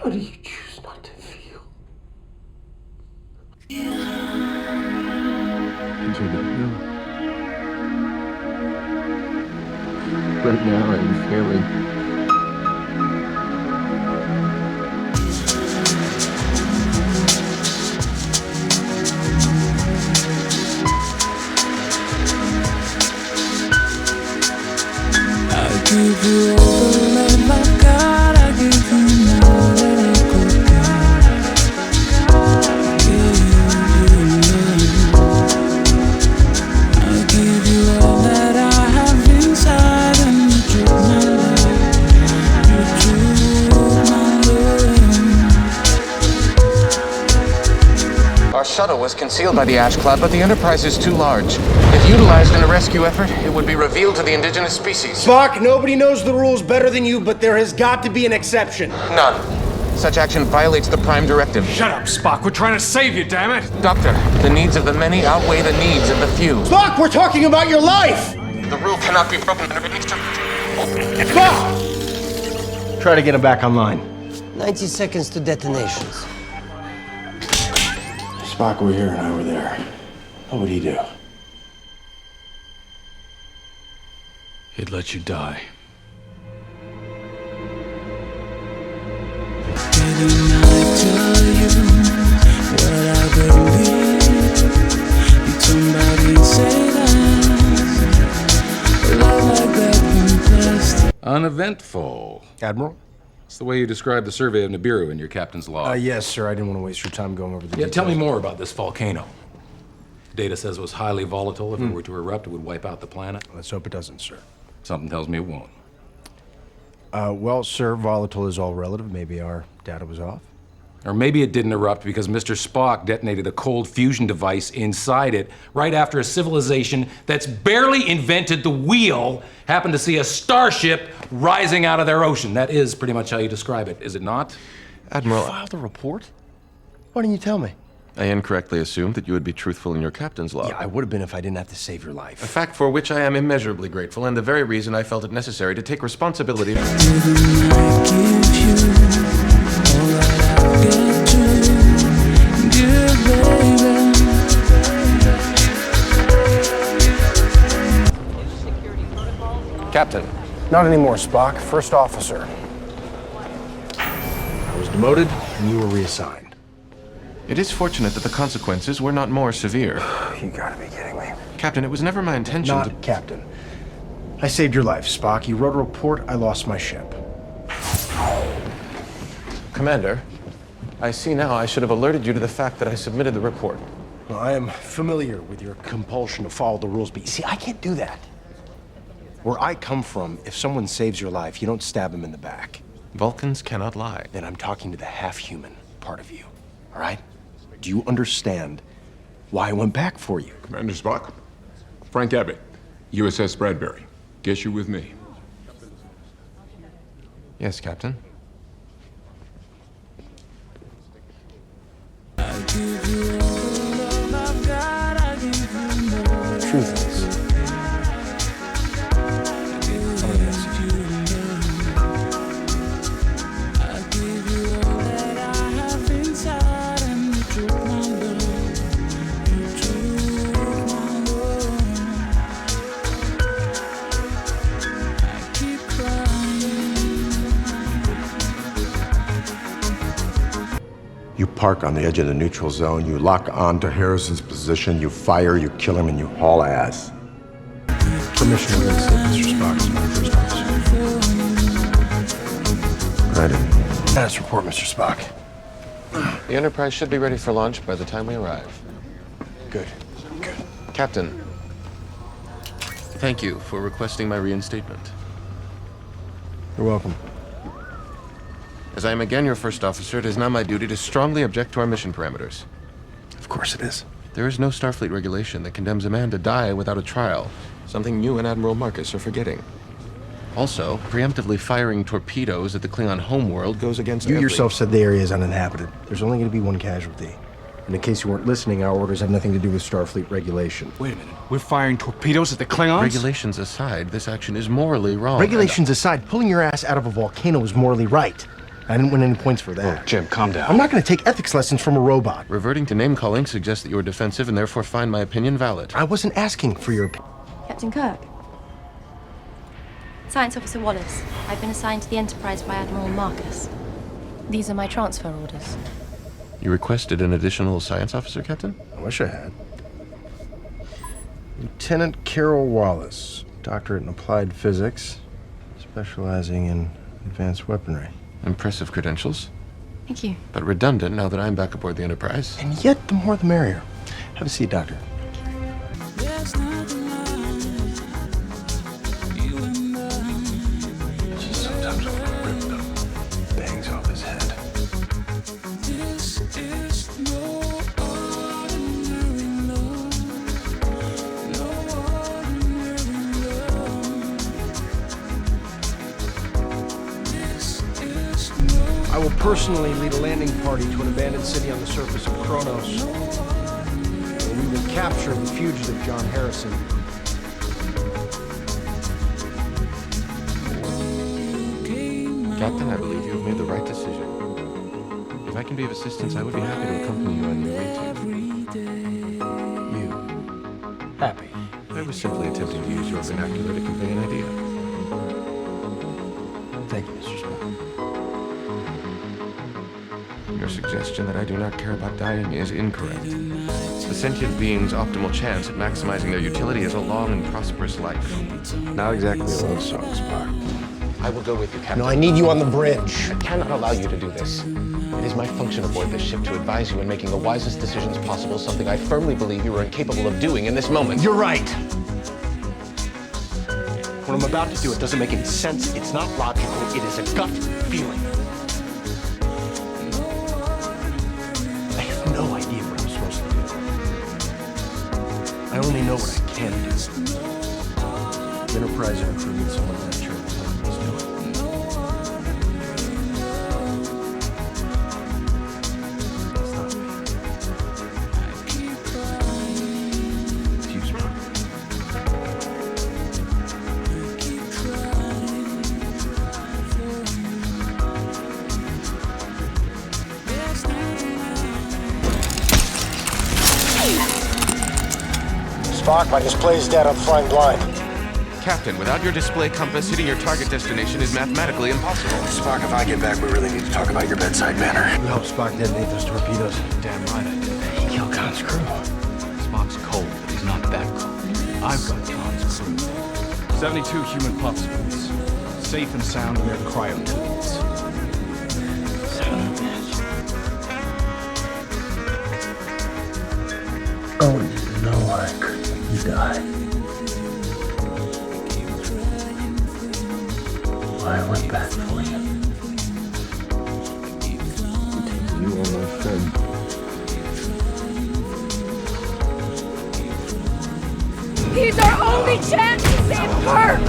How do you choose not to feel? Because I don't know. Right now, I'm failing. I give you all the love I've got. I give you more than I could give. I give you all that I have inside, and you took my love. You took my love. Our shuttle was concealed by the ash cloud, but the Enterprise is too large. If utilized in a rescue effort, it would be revealed to the indigenous species. Spock, nobody knows the rules better than you, but there has got to be an exception. None. Such action violates the Prime Directive. Shut up, Spock. We're trying to save you, damn it! Doctor, the needs of the many outweigh the needs of the few. Spock, we're talking about your life! The rule cannot be broken under any Spock! Try to get him back online. 90 seconds to detonations. Spock were here and I were there. What would he do? He'd let you die. Didn't I tell you what I believe? You somebody say that. Love like that compressed. Uneventful. Admiral? That's the way you describe the survey of Nibiru in your captain's log. Yes, sir. I didn't want to waste your time going over the Yeah, details. tell me more about this volcano. Data says it was highly volatile. If it were to erupt, it would wipe out the planet. Let's hope it doesn't, sir. Something tells me it won't. Well, sir, volatile is all relative. Maybe our data was off. Or maybe it didn't erupt because Mr. Spock detonated a cold fusion device inside it right after a civilization that's barely invented the wheel happened to see a starship rising out of their ocean. That is pretty much how you describe it, is it not? Admiral, You filed a report? Why didn't you tell me? I incorrectly assumed that you would be truthful in your captain's log. Yeah, I would have been if I didn't have to save your life. A fact for which I am immeasurably grateful, and the very reason I felt it necessary to take responsibility. Didn't I give you all that I've got to give, baby? Captain, Not anymore, Spock. First officer. I was demoted, and you were reassigned. it is fortunate that the consequences were not more severe. You gotta be kidding me. Captain, it was never my intention Not to... captain. I saved your life, Spock. You wrote a report, I lost my ship. Commander, I see now I should have alerted you to the fact that I submitted the report. Well, I am familiar with your compulsion to follow the rules, but you see, I can't do that. Where I come from, if someone saves your life, you don't stab him in the back. Vulcans cannot lie. Then I'm talking to the half-human part of you, all right? Do you understand why I went back for you? Commander Spock, Frank Abbott, USS Bradbury. Guess you're with me. Yes, Captain. The truth is, I'm gonna miss you. You park on the edge of the neutral zone, you lock on to Harrison's position, you fire, you kill him, and you haul ass. Permission to reinstate Mr. Spock as my first officer. Granted. Status report, Mr. Spock. The Enterprise should be ready for launch by the time we arrive. Good. Good. Captain, thank you for requesting my reinstatement. You're welcome. As I am again your first officer, it is now my duty to strongly object to our mission parameters. Of course it is. There is no Starfleet regulation that condemns a man to die without a trial, something you and Admiral Marcus are forgetting. Also, preemptively firing torpedoes at the Klingon homeworld goes against You every... yourself said the area is uninhabited. There's only going to be one casualty. And in case you weren't listening, our orders have nothing to do with Starfleet regulation. Wait a minute. We're firing torpedoes at the Klingons? Regulations aside, this action is morally wrong. Regulations aside, pulling your ass out of a volcano is morally right. I didn't win any points for that. Oh, Jim, calm down. I'm not going to take ethics lessons from a robot. Reverting to name-calling suggests that you are defensive and therefore find my opinion valid. I wasn't asking for your opinion. Captain Kirk. Science Officer Wallace. I've been assigned to the Enterprise by Admiral Marcus. These are my transfer orders. You requested an additional science officer, Captain? I wish I had. Lieutenant Carol Wallace, doctorate in applied physics, specializing in advanced weaponry. Impressive credentials. Thank you. But redundant now that I'm back aboard the Enterprise. And yet, the more the merrier. Have a seat, Doctor. There's nothing like you and I. Just sometimes I want to rip the bangs off his head. This is no ordinary love. No ordinary love. This is no. I will personally lead a landing party to an abandoned city on the surface of Kronos. Where we will capture the fugitive John Harrison. Captain, I believe you have made the right decision. If I can be of assistance, I would be happy to accompany you on your way to... You. Happy. I was simply attempting to use your vernacular to convey an idea. Thank you, Mr. Spock. Your suggestion that I do not care about dying is incorrect. The sentient being's optimal chance at maximizing their utility is a long and prosperous life. Not exactly a love song, Spock. I will go with you, Captain. No, I need you on the bridge. I cannot allow you to do this. It is my function aboard this ship to advise you in making the wisest decisions possible, something I firmly believe you are incapable of doing in this moment. You're right. What I'm about to do, it doesn't make any sense. It's not logical. It is a gut feeling. I have no idea what I'm supposed to do. I only know what I can do. The Enterprise and recruiting someone in that church. Spock, my display's dead. I'm flying blind. Captain, without your display compass, hitting your target destination is mathematically impossible. Spock, if I get back, we really need to talk about your bedside manner. We hope Spock detonate those torpedoes. Damn right I did. He killed Khan's crew. Spock's cold, but he's not that cold. I've got Khan's crew. 72 human pup spoons. Safe and sound in their cryotubes. Son of a bitch. Oh, no, I couldn't die. I went back for you. You are my friend. He's our only chance to save Kirk!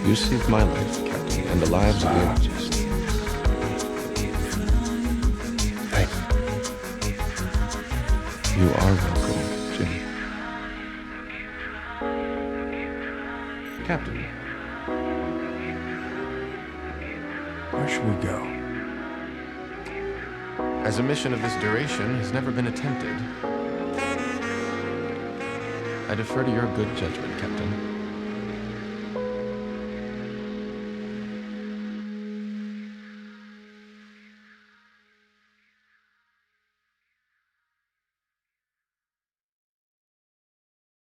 You saved my life, Captain, and the lives of the others. Thank you. You are welcome, Jim. Captain, Where should we go? as a mission of this duration has never been attempted, I defer to your good judgment, Captain.